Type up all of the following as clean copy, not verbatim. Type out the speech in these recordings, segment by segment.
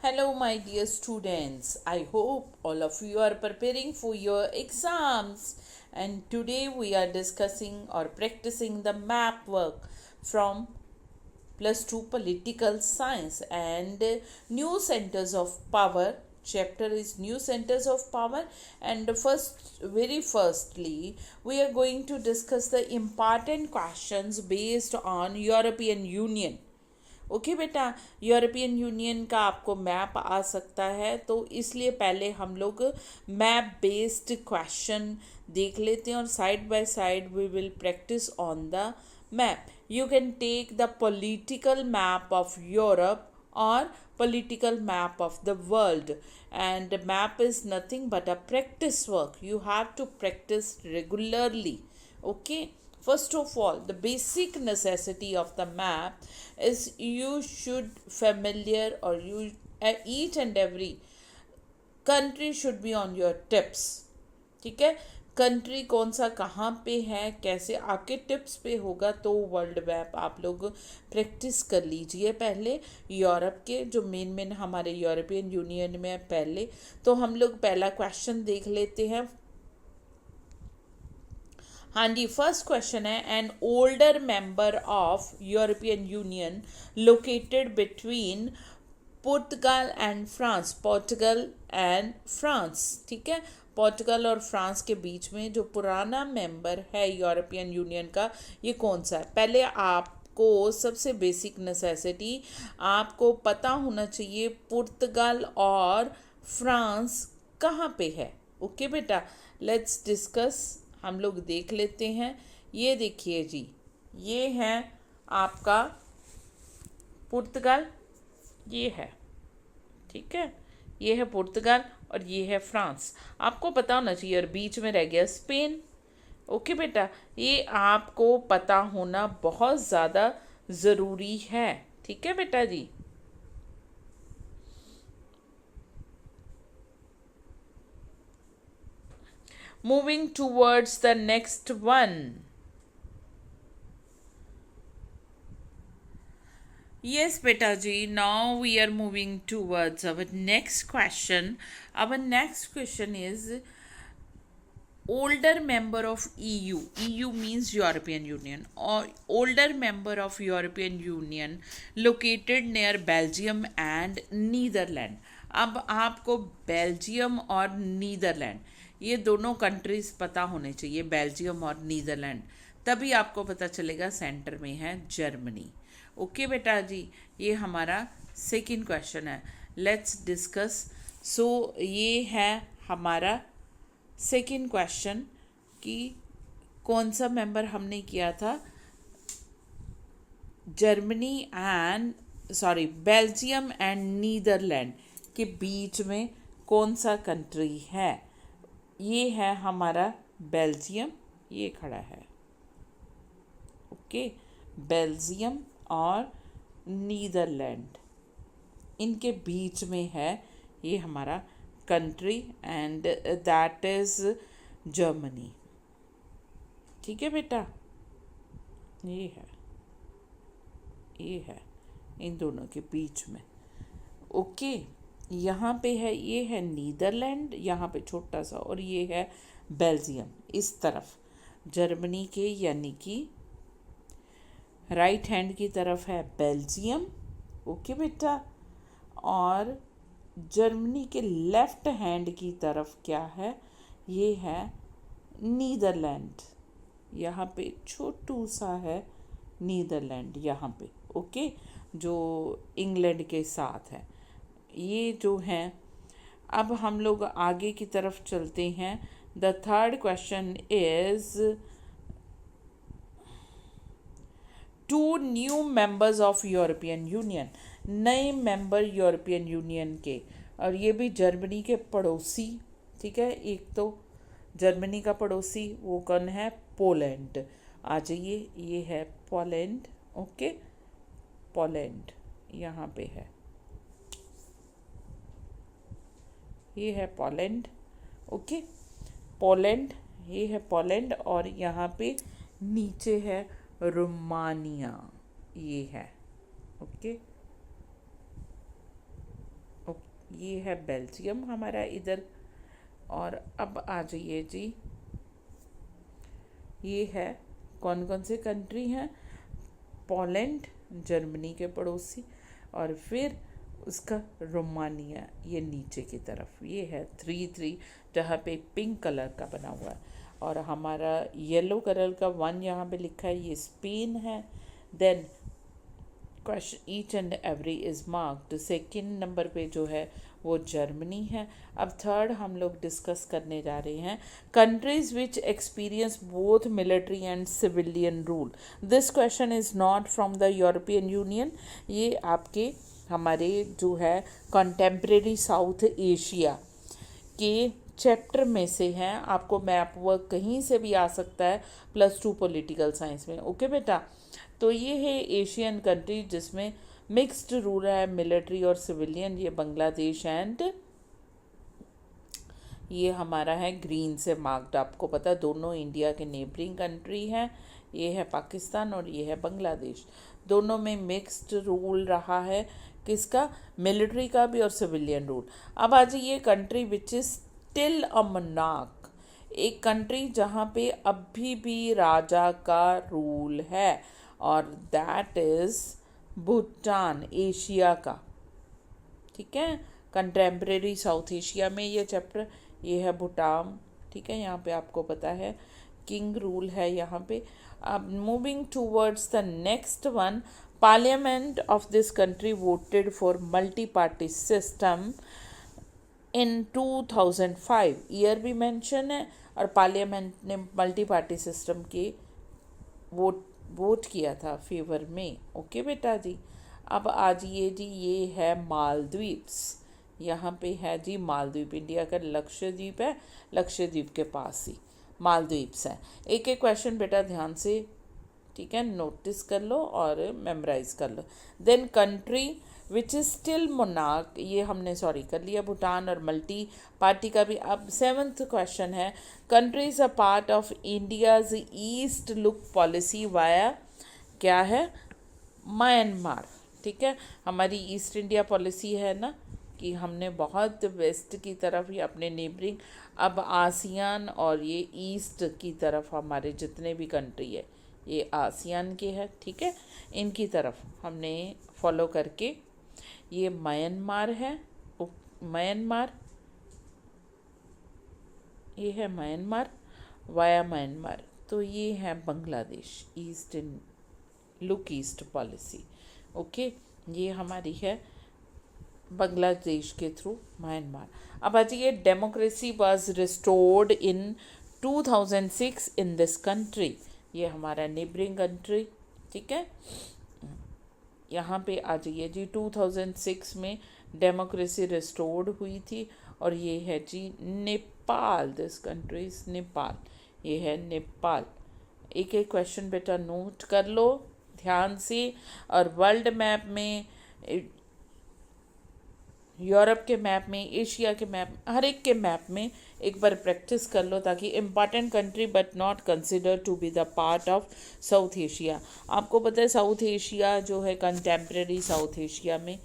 Hello, my dear students. I hope all of you are preparing for your exams. And today we are discussing or practicing the map work from plus 2 political science and new centers of power. Chapter is new centers of power, and very firstly we are going to discuss the important questions based on European Union. Okay बेटा, European union का आपको map आ सकता है, तो इसलिए पहले हम लोग मैप बेस्ड क्वेश्चन देख लेते हैं और side by side we will practice on the map. You can take the political map of Europe or political map of the world, and map is nothing but a practice work. You have to practice regularly. Okay, first of all, the basic necessity of the map is you should familiar or you each and every country should be on your tips. ठीक है, country कौन सा कहाँ पे है कैसे आपके tips पे होगा, तो वर्ल्ड मैप आप लोग प्रैक्टिस कर लीजिए पहले. यूरोप के जो मेन हमारे यूरोपियन यूनियन में है पहले, तो हम लोग पहला क्वेश्चन देख लेते हैं. हाँ जी, फर्स्ट क्वेश्चन है an older member of European union located between Portugal and France. Portugal and France, ठीक है, पोर्टुगल और फ्रांस के बीच में जो पुराना मेंबर है यूरोपियन यूनियन का, ये कौन सा है. पहले आपको सबसे बेसिक नेसेसिटी आपको पता होना चाहिए पुर्तगाल और फ्रांस कहाँ पे है. ओके बेटा, लेट्स डिस्कस. हम लोग देख लेते हैं. ये देखिए जी, ये है आपका पुर्तगाल, ये है, ठीक है, ये है पुर्तगाल और ये है फ्रांस. आपको पता होना चाहिए. और बीच में रह गया स्पेन. ओके बेटा, ये आपको पता होना बहुत ज़्यादा ज़रूरी है. ठीक है बेटा जी. Moving towards the next one. Yes, Betaji. Now we are moving towards our next question. Our next question is older member of EU. EU means European Union. Or older member of European Union located near Belgium and Netherlands. अब आपको Belgium और Netherlands, ये दोनों countries पता होने चाहिए, Belgium और Netherlands. तभी आपको पता चलेगा सेंटर में है जर्मनी. ओके बेटा जी, ये हमारा सेकंड क्वेश्चन है. Let's discuss. सो ये है हमारा सेकंड क्वेश्चन कि कौन सा मेंबर हमने किया था. Germany and Belgium and Netherland के बीच में कौन सा कंट्री है. ये है हमारा बेल्जियम, ये खड़ा है. ओके, बेल्जियम और नीदरलैंड, इनके बीच में है ये हमारा country, and that is Germany. ठीक है बेटा, ये है इन दोनों के बीच में. ओके, यहाँ पे है, ये है नीदरलैंड यहाँ पे छोटा सा, और ये है बेल्जियम इस तरफ. जर्मनी के यानी कि राइट हैंड की तरफ है बेल्जियम. ओके बेटा, और जर्मनी के लेफ्ट हैंड की तरफ क्या है, ये है नीदरलैंड. यहाँ पे छोटू सा है नीदरलैंड यहाँ पे. ओके, जो इंग्लैंड के साथ है. ये जो हैं, अब हम लोग आगे की तरफ चलते हैं. The third question is two new members of European Union. नए मेंबर यूरोपियन यूनियन के, और ये भी जर्मनी के पड़ोसी. ठीक है, एक तो जर्मनी का पड़ोसी वो कौन है, पोलैंड. आ जाइए, ये है पोलैंड. ओके, पोलैंड यहाँ पे है, ये है पोलैंड. ओके, पोलैंड, ये है पोलैंड, और यहाँ पे नीचे है रोमानिया, ये है. ओके, ये है बेल्जियम हमारा इधर। और अब आ जाइए जी, ये है कौन कौन से कंट्री हैं, पोलैंड जर्मनी के पड़ोसी, और फिर उसका रोमानिया ये नीचे की तरफ, ये है 3-3 जहाँ पे पिंक कलर का बना हुआ है, और हमारा येलो कलर का 1 यहाँ पे लिखा है, ये स्पेन है। Then question each and every is marked, second number पे जो है वो जर्मनी है। अब थर्ड हम लोग डिस्कस करने जा रहे हैं, countries which experience both military and civilian rule. This question is not from the European union, ये आपके हमारे जो है कंटेम्प्रेरी साउथ एशिया के चैप्टर में से हैं। आपको मैप वर्क कहीं से भी आ सकता है +2 पॉलिटिकल साइंस में। ओके बेटा, तो ये है एशियन कंट्री जिसमें मिक्स्ड रूल है, मिलिट्री और सिविलियन। ये बांग्लादेश एंड ये हमारा है ग्रीन से मार्क्ड, आपको पता दोनों इंडिया के नेबरिंग कंट्री हैं। ये है पाकिस्तान और ये है बांग्लादेश, दोनों में मिक्स्ड रूल रहा है, किसका, मिलिट्री का भी और सिविलियन रूल। अब आज ये country which is still a monarch, एक कंट्री जहाँ पे अभी भी राजा का रूल है, और दैट इज भूटान, एशिया का। ठीक है, कंटेम्प्रेरी साउथ एशिया में ये चैप्टर, ये है भूटान। ठीक है, यहाँ पे आपको पता है किंग रूल है यहाँ पे। अब moving towards the next one, parliament of this country voted for multi party system in 2005, year भी मेंशन है, और पार्लियामेंट ने मल्टी पार्टी सिस्टम के वोट किया था फेवर में। ओके बेटा जी, अब आज ये जी, ये है मालदीव्स, यहाँ पे है जी मालदीव, इंडिया का लक्षद्वीप है, लक्षद्वीप के पास ही मालदीव्स है। एक एक क्वेश्चन बेटा ध्यान से, ठीक है, नोटिस कर लो और मेमोराइज कर लो। Then country which is still monarch, ये हमने सॉरी कर लिया, भूटान और मल्टी पार्टी का भी। अब 7th क्वेश्चन है, country is a part of India's east look policy via, क्या है, म्यांमार। ठीक है, हमारी ईस्ट इंडिया पॉलिसी है ना कि हमने बहुत वेस्ट की तरफ ही अपने नेबरिंग, अब आसियान और ये ईस्ट की तरफ हमारे जितने भी कंट्री है ये आसियान के है। ठीक है, इनकी तरफ हमने फॉलो करके, ये म्यांमार है, म्यांमार, ये है म्यांमार वाया म्यांमार, तो ये है बांग्लादेश, ईस्ट इन लुक ईस्ट पॉलिसी। ओके, ये हमारी है बांग्लादेश के थ्रू म्यांमार। अब आ जाइए, democracy was restored in 2006 in this country, ये हमारा नेबरिंग कंट्री। ठीक है, यहाँ पे आ जाइए जी, 2006 में डेमोक्रेसी रिस्टोर्ड हुई थी, और ये है जी Nepal, this country is Nepal, ये है नेपाल। एक एक क्वेश्चन बेटा नोट कर लो ध्यान से, और वर्ल्ड मैप में, यूरोप के मैप में, एशिया के मैप, हर एक के मैप में एक बार प्रैक्टिस कर लो, ताकि important country but not consider to be the part of South Asia. आपको पता है साउथ एशिया जो है कंटेम्प्रेरी साउथ एशिया में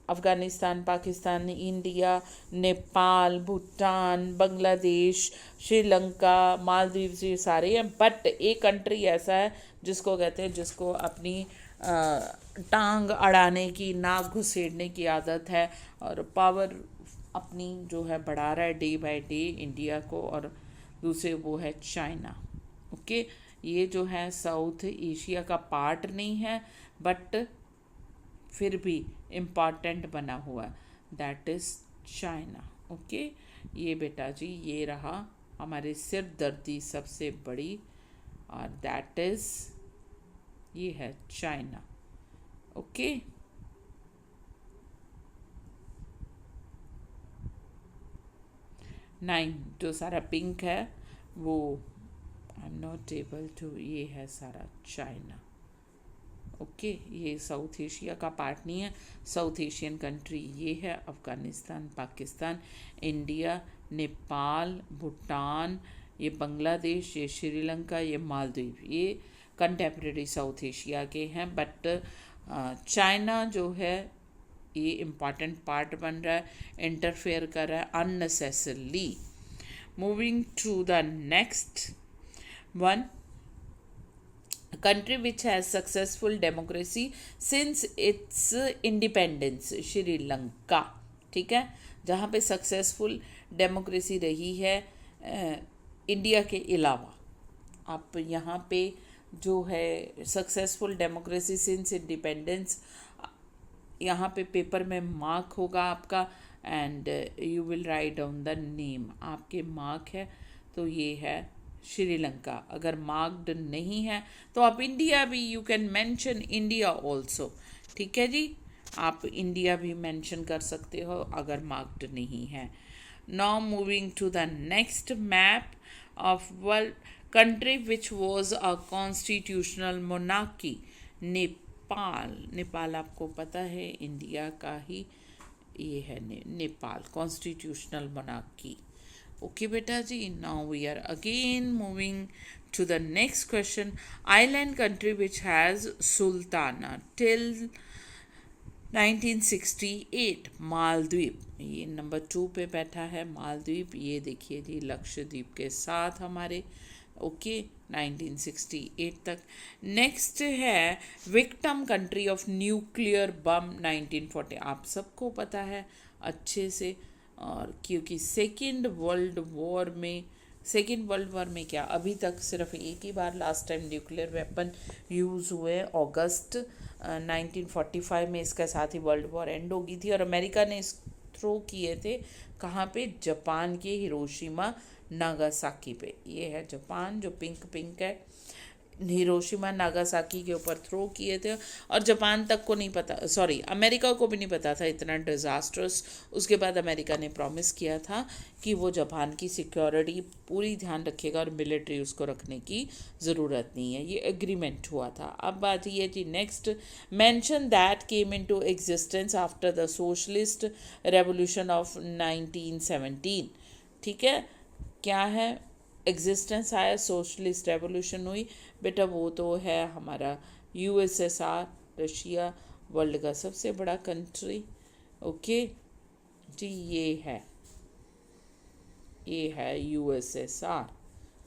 अफ़गानिस्तान, पाकिस्तान, इंडिया, नेपाल, भूटान, बांग्लादेश, श्रीलंका, मालदीव, ये सारे हैं। बट एक कंट्री ऐसा है जिसको कहते हैं, जिसको अपनी टांग अड़ाने की, नाक घुसेड़ने की आदत है, और पावर अपनी जो है बढ़ा रहा है डे बाय डे इंडिया को, और दूसरे वो है चाइना। ओके, ये जो है साउथ एशिया का पार्ट नहीं है, बट फिर भी इम्पॉर्टेंट बना हुआ, दैट इज़ चाइना। ओके, ये बेटा जी, ये रहा हमारे सिर दर्दी सबसे बड़ी, और दैट इज़, ये है चाइना। ओके, 9 जो सारा पिंक है वो I am not able to, ये है सारा चाइना। ओके, ये साउथ एशिया का पार्ट नहीं है। साउथ एशियन कंट्री ये है अफ़गानिस्तान, पाकिस्तान, इंडिया, नेपाल, भूटान, ये बांग्लादेश, ये श्रीलंका, ये मालदीव, ये कंटेम्प्रेरी साउथ एशिया के हैं। बट चाइना जो है ये इम्पॉर्टेंट पार्ट बन रहा है, इंटरफेयर कर रहा है unnecessarily. Moving to the next one, country which has successful democracy since its independence, Sri Lanka. ठीक है, जहाँ पे सक्सेसफुल डेमोक्रेसी रही है इंडिया के अलावा. आप यहाँ पे जो है सक्सेसफुल डेमोक्रेसी सिंस इंडिपेंडेंस, यहाँ पे पेपर में मार्क होगा आपका and you will write down the name. आपके मार्क है तो ये है श्रीलंका. अगर मार्क्ड नहीं है तो आप इंडिया भी, you can mention India also. ठीक है जी, आप इंडिया भी मेंशन कर सकते हो अगर मार्क्ड नहीं है. Now moving to the next map of world country which was a constitutional monarchy. Nepal. Nepal आपको पता है इंडिया का ही ये है Nepal, constitutional monarchy. Okay beta ji, now we are again moving to the next question. Island country which has sultana till 1968. Maldives. ये number 2 पे बैठा है मालदीव. ये देखिए जी लक्षद्वीप के साथ हमारे. ओके 1968 तक. नेक्स्ट है victim country of nuclear bomb 1940. आप सबको पता है अच्छे से, और क्योंकि सेकेंड वर्ल्ड वॉर में क्या अभी तक सिर्फ एक ही बार last time nuclear weapon use हुए अगस्त 1945 में. इसके साथ ही वर्ल्ड वॉर एंड हो गई थी और अमेरिका ने इस थ्रो किए थे कहाँ पे, जापान के हिरोशिमा नागासाकी पे. ये है जापान जो पिंक है, हिरोशिमा नागासाकी के ऊपर थ्रो किए थे. और जापान तक को नहीं पता, सॉरी अमेरिका को भी नहीं पता था इतना डिज़ास्टर्स. उसके बाद अमेरिका ने प्रॉमिस किया था कि वो जापान की सिक्योरिटी पूरी ध्यान रखेगा और मिलिट्री उसको रखने की ज़रूरत नहीं है. ये एग्रीमेंट हुआ था. अब बात ये जी next, nation that came into existence after the socialist revolution of 1917. ठीक है, क्या है एग्जिस्टेंस आया, सोशलिस्ट रेवोल्यूशन हुई बेटा, वो तो है हमारा यूएसएसआर, रशिया, वर्ल्ड का सबसे बड़ा कंट्री. ओके जी, ये है यूएसएसआर.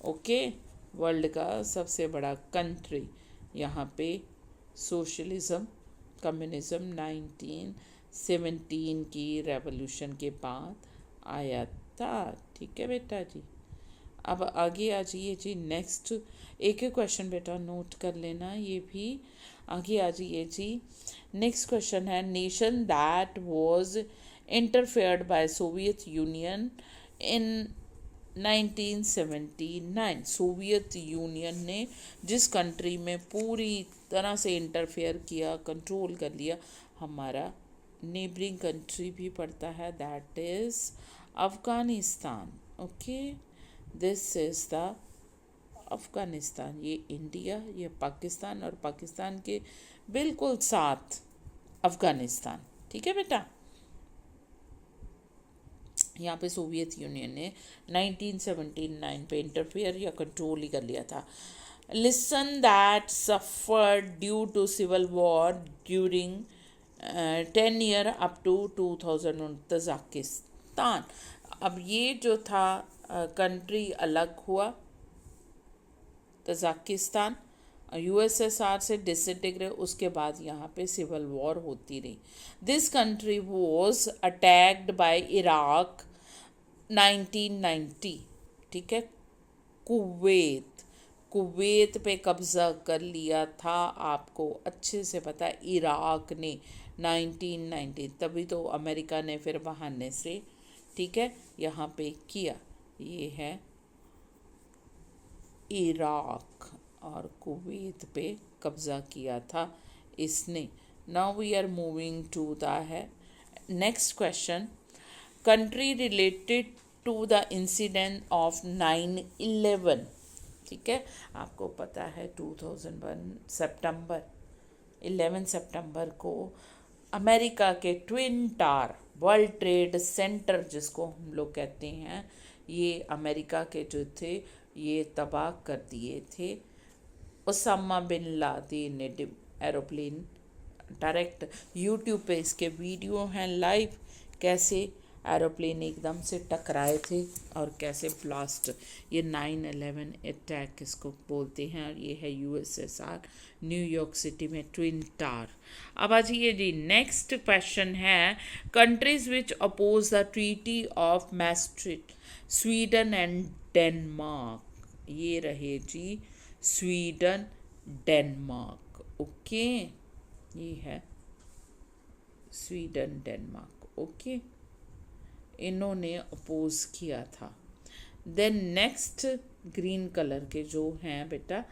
ओके, वर्ल्ड का सबसे बड़ा कंट्री. यहाँ पे सोशलिज्म कम्युनिज्म 1917 की रेवोल्यूशन के बाद आया था. ठीक है बेटा जी. अब आगे आ जाइए जी नेक्स्ट. एक क्वेश्चन बेटा नोट कर लेना ये भी. आगे आ जाइए जी. नेक्स्ट क्वेश्चन है, nation that was interfered by Soviet Union in 1979. Soviet Union ने जिस कंट्री में पूरी तरह से इंटरफेयर किया, कंट्रोल कर लिया, हमारा नेबरिंग कंट्री भी पड़ता है, that is Afghanistan. Okay, this is the Afghanistan. ये इंडिया, ये पाकिस्तान और पाकिस्तान के बिल्कुल साथ अफ़गानिस्तान. ठीक है बेटा, यहाँ पे सोवियत यूनियन ने 1979 पे इंटरफेयर या कंट्रोल ही कर लिया था. Listen that suffered due to civil war during 10 year up to 2000 Tajikistan. अब ये जो था कंट्री अलग हुआ, तजाकिस्तान यूएसएसआर से डिसइंटीग्रेट, उसके बाद यहाँ पे सिविल वॉर होती रही. This country was attacked by Iraq 1990. ठीक है, कुवैत पे कब्ज़ा कर लिया था, आपको अच्छे से पता है, इराक ने 1990. तभी तो अमेरिका ने फिर बहाने से, ठीक है, यहाँ पे किया. ये है इराक और कुवैत पे कब्ज़ा किया था इसने. Now we are moving to the है next question, country related to the incident of 9/11. ठीक है, आपको पता है 2001 11 सितंबर को अमेरिका के twin tower, world trade centre जिसको हम लोग कहते हैं, ये अमेरिका के जो थे ये तबाह कर दिए थे. उसामा बिन लादेन ने एरोप्लेन डायरेक्ट यूट्यूब पे इसके वीडियो हैं लाइव, कैसे एरोप्लेन एकदम से टकराए थे और कैसे ब्लास्ट, ये 9/11 अटैक इसको बोलते हैं, और ये है यूएसएसआर न्यूयॉर्क सिटी में ट्विन टावर। अब आ जाइए जी, नेक्स्ट क्वेश्चन है countries which oppose the treaty of Maastricht, Sweden and Denmark. ये रहे जी स्वीडन डेनमार्क, ओके, ये है स्वीडन डेनमार्क, ओके, इन्होंने अपोज किया था। देन नेक्स्ट ग्रीन कलर के जो हैं बेटा,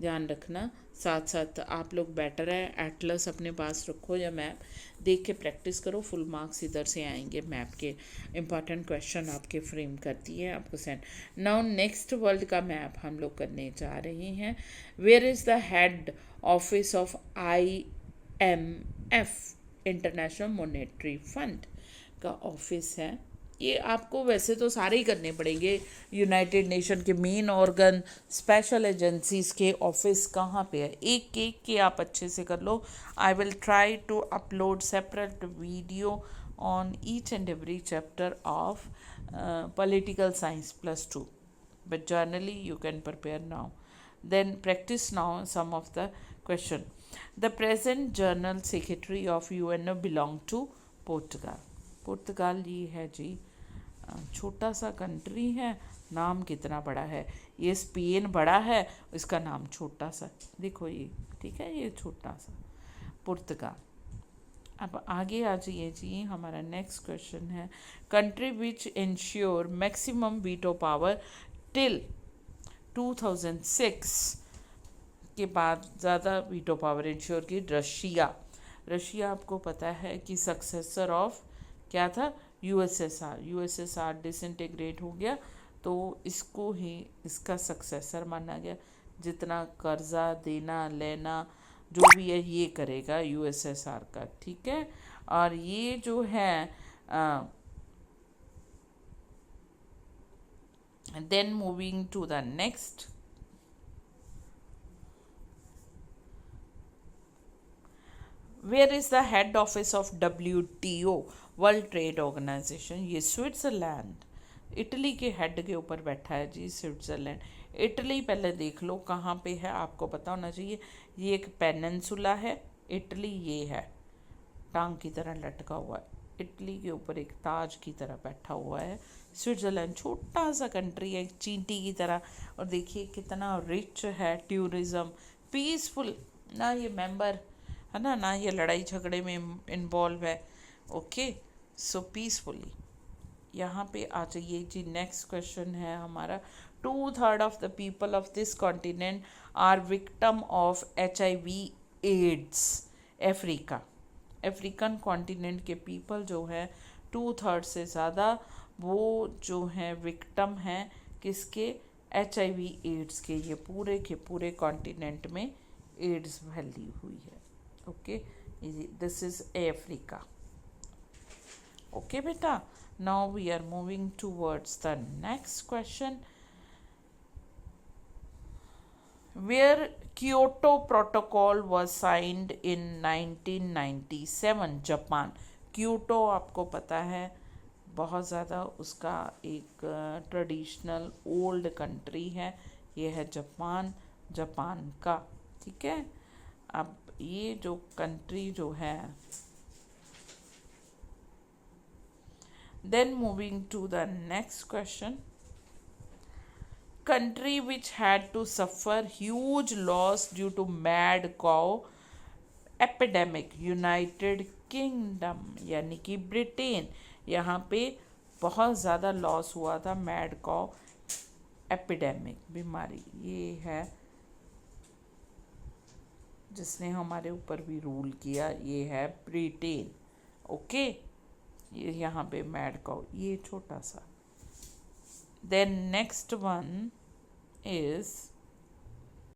ध्यान रखना, साथ साथ आप लोग बेटर है एटलस अपने पास रखो या मैप देख के प्रैक्टिस करो, फुल मार्क्स इधर से आएंगे, मैप के इंपॉर्टेंट क्वेश्चन आपके फ्रेम करती है आपको सेंड। नाउ नेक्स्ट वर्ल्ड का मैप हम लोग करने जा रहे हैं। Where is the head office of IMF, International Monetary Fund का ऑफिस है। ये आपको वैसे तो सारे ही करने पड़ेंगे, यूनाइटेड नेशन के मेन ऑर्गन, स्पेशल एजेंसीज के ऑफिस कहाँ पे है, एक एक के आप अच्छे से कर लो। I will try to upload separate video on each and every chapter of political science +2, but generally you can prepare now. Then practice now some of the question. The present General Secretary of UNO belong to Portugal. पुर्तगाल ये है जी, छोटा सा country है, नाम कितना बड़ा है, ये स्पेन बड़ा है, इसका नाम छोटा सा, देखो ये, ठीक है, ये छोटा सा पुर्तगाल। अब आगे आ जाइए जी, हमारा नेक्स्ट क्वेश्चन है country which ensure maximum veto power till 2006 के बाद ज़्यादा वीटो पावर इंश्योर की, रशिया। रशिया आपको पता है कि सक्सेसर ऑफ क्या था, यूएसएसआर डिसइंटीग्रेट हो गया तो इसको ही इसका सक्सेसर माना गया, जितना कर्जा देना लेना जो भी है ये करेगा यूएसएसआर का, ठीक है। और ये जो है then moving to the next, where is the head office of WTO, World Trade Organization, ये स्विट्ज़रलैंड, इटली के हेड के ऊपर बैठा है जी स्विट्ज़रलैंड। इटली पहले देख लो कहाँ पे है, आपको पता होना चाहिए, ये एक पेनिनसुला है, इटली ये है टांग की तरह लटका हुआ है, इटली के ऊपर एक ताज की तरह बैठा हुआ है। स्विट्ज़रलैंड छोटा सा कंट्री है, एक चींटी की तरह, और देखिए कितना रिच है, टूरिज़्म, पीसफुल, ना ये मेंबर है ना ये लड़ाई झगड़े में इन्वॉल्व है, ओके, सो पीसफुली। यहाँ पे आ जाइए जी, नेक्स्ट क्वेश्चन है हमारा, 2/3 of the people of this continent are victim of HIV AIDS. African continent के पीपल जो है 2/3 से ज़्यादा वो जो हैं विक्टिम हैं किसके, HIV एड्स के। ये पूरे के पूरे कॉन्टिनेंट में एड्स फैली हुई है, okay, this is Africa, okay बेटा। Now we are moving towards the next question, where Kyoto protocol was signed in 1997, Japan. Kyoto आपको पता है बहुत ज़्यादा उसका एक ट्रेडिशनल ओल्ड कंट्री है, ये है जापान का, ठीक है। अब ये जो कंट्री जो है, then moving to the next question, country which had to suffer huge loss due to mad cow epidemic, United kingdom यानी कि ब्रिटेन। यहाँ पे बहुत ज़्यादा लॉस हुआ था, मैड काउ एपिडेमिक बीमारी, ये है जिसने हमारे ऊपर भी रूल किया, ये है ब्रिटेन, ओके। ये यहाँ पे मैड काउ, ये छोटा सा। Then next one is